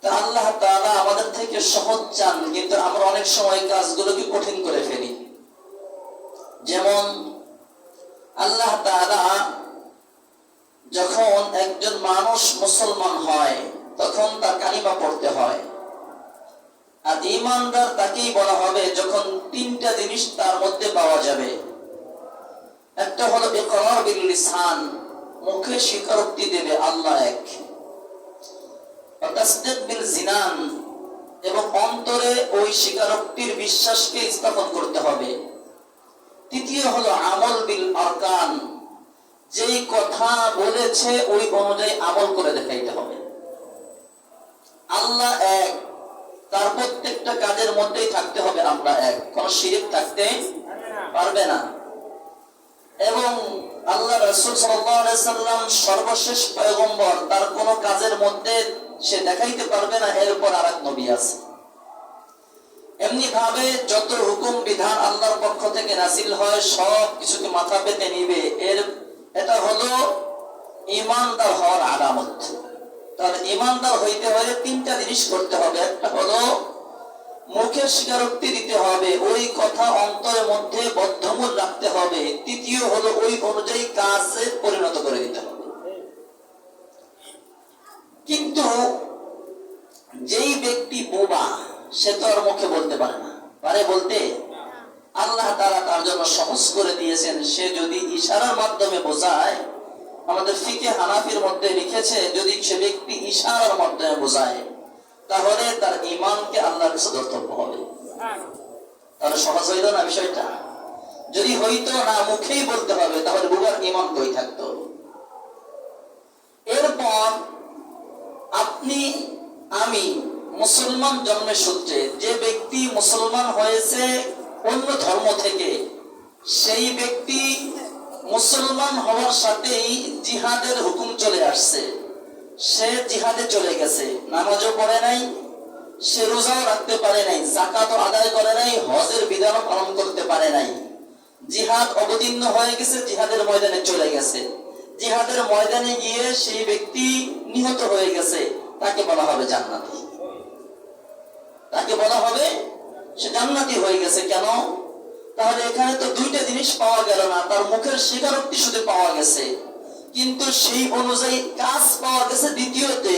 তা আল্লাহ তাআলা আমাদের থেকে সহজ চান, কিন্তু আমরা অনেক সময় কাজগুলোকে কঠিন করে ফেলি। যেমন আল্লাহ তাআলা যখন একজন মানুষ মুসলমান হয় তখন তার কালিমা পড়তে হয়। আর ঈমানদার তাকেই বলা হবে যখন তিনটা জিনিস তার মধ্যে পাওয়া যাবে। একটা হলো ইকরার বিল লিসান, মুখে স্বীকারোক্তি দেবে আল্লাহ এক। তাসদীক বিল জিনান, এবং অন্তরে ওই স্বীকারোক্তির বিশ্বাসকে স্থাপন করতে হবে। তৃতীয় হলো আমল বিল আরকান, যেই কথা বলেছে ওই অনুযায়ী আমল করে দেখাইতে হবে। আল্লাহ এক, তার প্রত্যেকটা কাজের মধ্যেই থাকতে হবে আমরা এক, কোন শিরক থাকতে পারবে না। এবং আল্লাহ রাসূল সাল্লাল্লাহু আলাইহি সাল্লাম সর্বশেষ পয়গম্বর, তার কোন কাজের মধ্যে সে দেখাইতে পারবে না এরপর আরেক নবী আছে। এমনি ভাবে যত হুকুম বিধান আল্লাহর পক্ষ থেকে নাযিল হয় সব কিছুকে মাথা পেতে নিবে, এটা হলো ঈমানদার হওয়ার আলামত। তাহলে ঈমানদার হইতে হলে তিনটা জিনিস করতে হবে। একটা হলো মুখে স্বীকারোক্তি দিতে হবে, ওই কথা অন্তরের মধ্যে বদ্ধমূল রাখতে হবে। তৃতীয় হলো ওই অনুযায়ী কাজে পরিণত করে দিতে হবে। কিন্তু যেই ব্যক্তি বোবা, সে তো আর মুখে বলতে পারে না, পারে বলতে? আল্লাহ তাআলা তার জন্য সহজ করে দিয়েছেন, সে যদি ইশারার মাধ্যমে বোঝায়। আমাদের ফিকে হানাফির মধ্যে লিখেছে যদি সে ব্যক্তি ইশারার মাধ্যমে বোঝায় তাহলে তার ঈমানকে আল্লাহর কাছে ধর্তব্য হবে। তাহলে সহজ হইল না বিষয়টা? যদি হইতো না মুখেই বলতে হবে তাহলে বুবার ঈমান কই থাকতো? এরপর আপনি আমি মুসলমান জন্মের সূত্রে, যে ব্যক্তি মুসলমান হয়েছে অন্য ধর্ম থেকে, সেই ব্যক্তি মুসলমান হওয়ার সাথেই জিহাদের হুকুম চলে আসছে। সে জিহাদে চলে গেছে, নামাজও পড়ে নাই, সে রোজাও রাখতে পারে নাই, যাকাতও আদায় করে নাই, হজের বিধানও পালন করতে পারে নাই। জিহাদ অবতীর্ণ হয়ে গেছে, জিহাদের ময়দানে চলে গেছে। জিহাদের ময়দানে গিয়ে সেই ব্যক্তি নিহত হয়ে গেছে, তাকে বলা হবে জান্নাতি। তাকে বলা হবে সে জান্নাতি হয়ে গেছে। কেন? তাহলে এখানে তো দুইটা জিনিস পাওয়া গেল না, তার মুখের স্বীকারোক্তি শুধু পাওয়া গেছে, কিন্তু সেই অনুযায়ী কাজ পাওয়া গেছে তৃতীয়তে।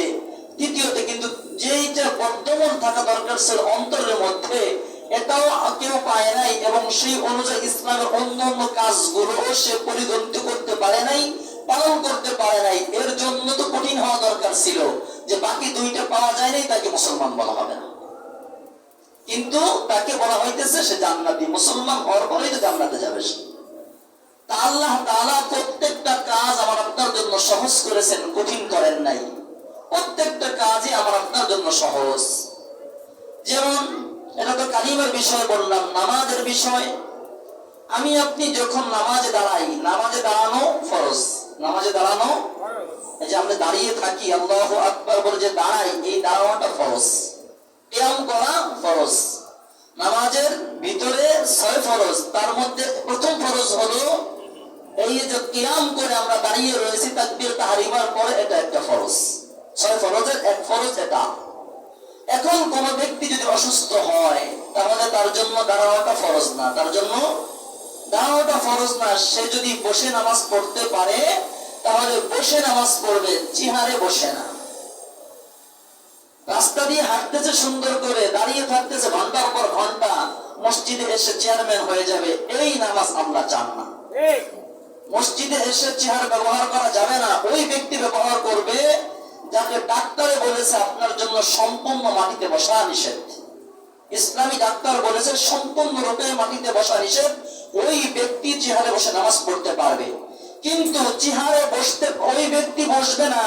কিন্তু যেইটা বর্তমান থাকা দরকার ছিল অন্তরের মধ্যে, এটাও কেউ পায় নাই, এবং সেই অনুযায়ী ইসলামের অন্যান্য কাজগুলো সে পরিগণিত করতে পারে নাই, পালন করতে পারে নাই। এর জন্য তো কঠিন হওয়া দরকার ছিল যে বাকি দুইটা পাওয়া যায় নাই, তাকে মুসলমান বলা হবে না, কিন্তু তাকে বলা হইতেছে সে জান্নাতি। মুসলমান হওয়ার পরেই তো জান্নাতে যাবে সে। তা আল্লাহ তাআলা প্রত্যেকটা কাজ আমার আপনার জন্য সহজ করেছেন, কঠিন করেন নাই। প্রত্যেকটা কাজই আমার আপনার জন্য সহজ। যেমন এটা তো কালিমার বিষয় বললাম, নামাজের বিষয়। আমি আপনি যখন নামাজে দাঁড়াই, নামাজে দাঁড়ানো ফরজ। নামাজে দাঁড়ানো, এই যে আমরা দাঁড়িয়ে থাকি আল্লাহু আকবার বলে যে দাঁড়াই, এই দাঁড়ানোটা ফরজ। কিয়াম করা ফরজ। নামাজের ভিতরে 6 ফরজ, তার মধ্যে প্রথম ফরজ হলো এই যে কিয়াম করে আমরা দাঁড়িয়ে রয়েছি তাকবীর তাহরিমার পরে, এটা একটা ফরজ। 6 ফরজের এক ফরজ এটা। এখন কোন ব্যক্তি যদি অসুস্থ হয় তাহলে তার জন্য দাঁড়ানোটা ফরজ না, তার জন্য দাঁড়ানোটা ফরজ না। সে যদি বসে নামাজ পড়তে পারে তাহলে বসে নামাজ পড়বে, চেহারে বসে না। রাস্তা দিয়ে হাঁটতেছে সুন্দর করে, দাঁড়িয়ে থাকতেছে ঘন্টার পর ঘন্টা, মসজিদে এসে চেয়ারম্যান হয়ে যাবে, এই নামাজ আমরা চান না। মসজিদে এসে চেয়ার ব্যবহার করা যাবে না। ওই ব্যক্তি ব্যবহার করবে যাকে ডাক্তারে বলেছে আপনার জন্য সম্পূর্ণ মাটিতে বসা নিষেধ। ইসলামী ডাক্তার বলেছে সম্পূর্ণ রূপে মাটিতে বসা নিষেধ। ওই ব্যক্তি চেহারে বসে নামাজ পড়তে পারবে, কিন্তু চেহারে বসতে ওই ব্যক্তি বসবে না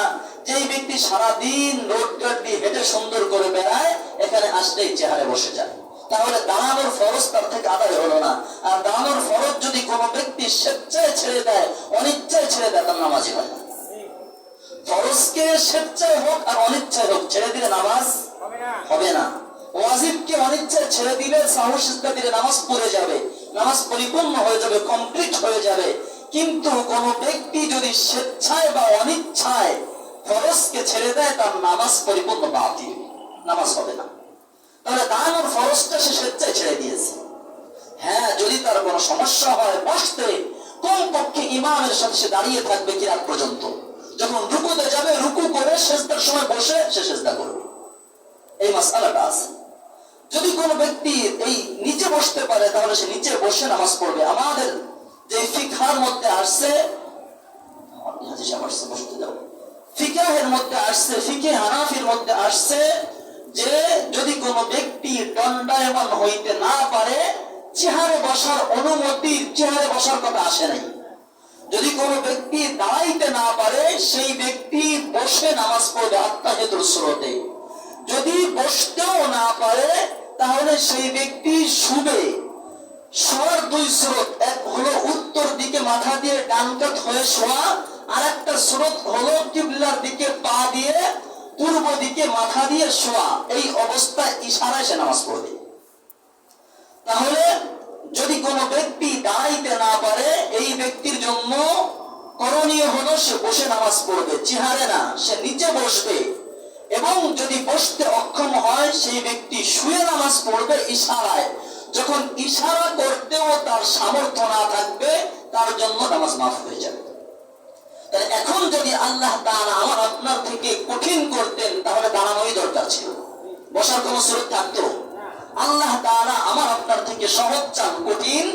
যেই ব্যক্তি সারাদিন রোড কাট দিয়ে হেঁটে সুন্দর করে বেড়ায়, এখানে আসলেই চেহারে বসে যায়। তাহলে দাঁড়ানোর ফরজ তার থেকে আদায় হলো না। আর দাঁড়ানোর ফরজ যদি কোনো ব্যক্তি স্বেচ্ছায় ছেড়ে দেয়, অনিচ্ছায় ছেড়ে দেয়, তার নামাজই হয় না। ফরজকে স্বেচ্ছায় হোক আর অনিচ্ছায় হোক ছেড়ে দিলে নামাজ হবে না। ওয়াজিবকে অনিচ্ছায় ছেড়ে দিলে সাহু সিজদা দিলে নামাজ পড়ে যাবে, নামাজ পরিপূর্ণ হয়ে যাবে, কমপ্লিট হয়ে যাবে। কিন্তু কোন ব্যক্তি যদি স্বেচ্ছায় বা অনিচ্ছায় ফরজকে ছেড়ে দেয়, তার নামাজ পরিপূর্ণ বাতিল। নামাজ হবে না। তাহলে দাঁড়ানোর ফরজটা সে স্বেচ্ছায় ছেড়ে দিয়েছে। হ্যাঁ, যদি তার কোনো সমস্যা হয় বসতে, কমপক্ষে ইমামের সাথে সে দাঁড়িয়ে থাকবে কিরাত পর্যন্ত। যখন রুকুতে যাবে রুকু করে সেজদার সময় বসে সে সেজদা করবে। এই মাসআলাটা আছে। যদি কোনো ব্যক্তি এই নিচে বসতে পারে তাহলে সে নিচে বসে নামাজ পড়বে। আমাদের যে ফিকহার মধ্যে আসছে, বসতে যাও, ফিকাহের মধ্যে আসছে, ফিকে হানাফির মধ্যে আসছে যে যদি কোনো ব্যক্তি দণ্ডায়মান হইতে না পারে, চেহারে বসার অনুমতি, চেহারে বসার কথা আসে নাই। যদি কোনো ব্যক্তি দাঁড়াইতে না পারে সেই ব্যক্তি বসে নামাজ পড়বে আত্তাহিয়াতুস সুরতে। যদি বসতেও না পারে তাহলে সেই ব্যক্তি শুবে। শোয়ার দুই সুরত, এক হলো উত্তর দিকে মাথা দিয়ে ডান কাত হয়ে শোয়া, আর একটা সুরত হলো কিবলার দিকে পা দিয়ে পূর্ব দিকে মাথা দিয়ে শোয়া। এই অবস্থায় ইশারায় সে নামাজ পড়বে। তাহলে যদি কোনো ব্যক্তি দাঁড়াইতে না পারে এই ব্যক্তির জন্য করণীয় হলো সে বসে নামাজ পড়বে, চেহারে না, সে নিচে বসবে। এবং যদি বসতে অক্ষম হয় সেই ব্যক্তি শুয়ে নামাজ পড়বে ইশারায়। যখন ইশারা করতেও তার সামর্থ্য না থাকবে তার জন্য নামাজ মাফ হয়ে যাবে। তাহলে এখন যদি আল্লাহ তাআলা আমার আপনার থেকে কঠিন করতেন তাহলে দাঁড়ানোই দরকার ছিল, বসার কোনো সুরত থাকতো? আল্লাহ তাআলা আমার আপনার থেকে সহজ চান, কঠিন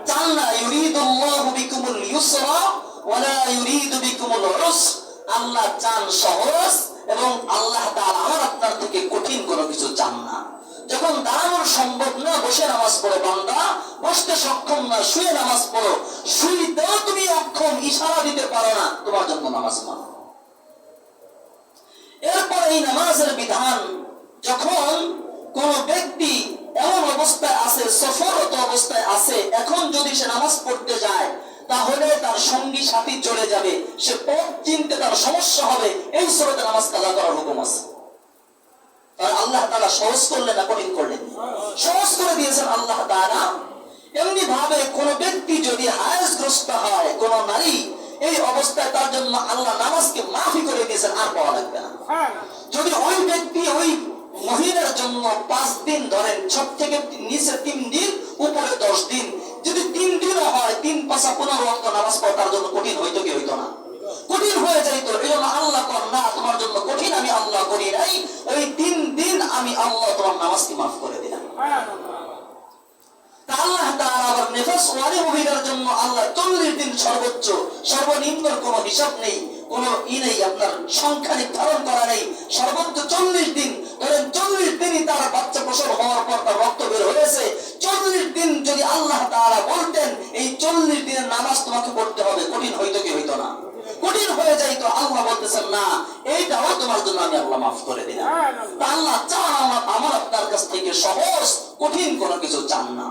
চান না। ইউরিদুল্লাহু বিকুমুল ইউসরা ওয়া লা ইউরিদু বিকুমুল উসর। আল্লাহ চান সহজ এবং আল্লাহ তাআলা আমার আপনার থেকে কঠিন কোনো কিছু চান না। যখন দাঁড়ানোর সম্ভব না বসে নামাজ পড়ো বান্দা, বসতে সক্ষম না শুয়ে নামাজ পড়ো, শুইতেও তুমি অক্ষম, ইশারা দিতে পারো না, তোমার জন্য নামাজ মানো। এরপর এই নামাজের বিধান, যখন কোন ব্যক্তি এমন অবস্থায় আছে, সফররত অবস্থায় আছে, এখন যদি সে নামাজ পড়তে যায় তাহলে তার সঙ্গী সাথী চলে যাবে, সে পথ চিনতে তার সমস্যা হবে, এই সুরতে নামাজ কাজা করার হুকুম আছে। আর আল্লাহ তাআলা সহজ করলেন না কঠিন করলেন? সহজ করে দিয়েছেন আল্লাহ তাআলা। এমনি ভাবে কোন ব্যক্তি যদি হায়েসগ্রস্ত হয়, কোন নারী, এই অবস্থায় তার জন্য আল্লাহ নামাজকে মাফি করে দিয়েছেন, আর পড়া লাগবে না। যদি ওই ব্যক্তি ওই মহিলার জন্য 5 দিন ধরেন, সব থেকে নিচে 3 দিন, উপরে 10 দিন, যদি 3 দিনও হয় 3 5 15 ওয়াক্ত নামাজ পড়া তার জন্য কঠিন হইতো কি হইতো না? কঠিন হয়ে যাইতো। এই জন্য আল্লাহ কর না, তোমার জন্য কঠিন আমি আল্লাহ করি নাই, ওই 3 দিন আমি আল্লাহ তোমার নামাজকে মাফ করে দিলাম। আল্লাহ তাআলা আবার নেফাস ওয়ালি মহিলার জন্য আল্লাহ 40 দিন সর্বোচ্চ, সর্বনিম্নের কোনো হিসাব নেই, কোনো নেই, আপনার সংখ্যা নির্ধারণ করা নেই, সর্বোচ্চ 40 দিন। ধরেন 40 দিনই তার বাচ্চা প্রসব হওয়ার পর তার রক্ত বের হয়েছে, 40 দিন যদি আল্লাহ তাআলা বলতেন এই 40 দিনের নামাজ তোমাকে পড়তে হবে, কঠিন হইতো কি হইতো না? কঠিন হয়ে যাইতো। আল্লাহ বলতেছেন না, এইটাও তোমার জন্য আমি আল্লাহ মাফ করে দিলাম। আল্লাহ চান আমার আপনার কাছ থেকে সহজ, কঠিন কোনো কিছু চান না।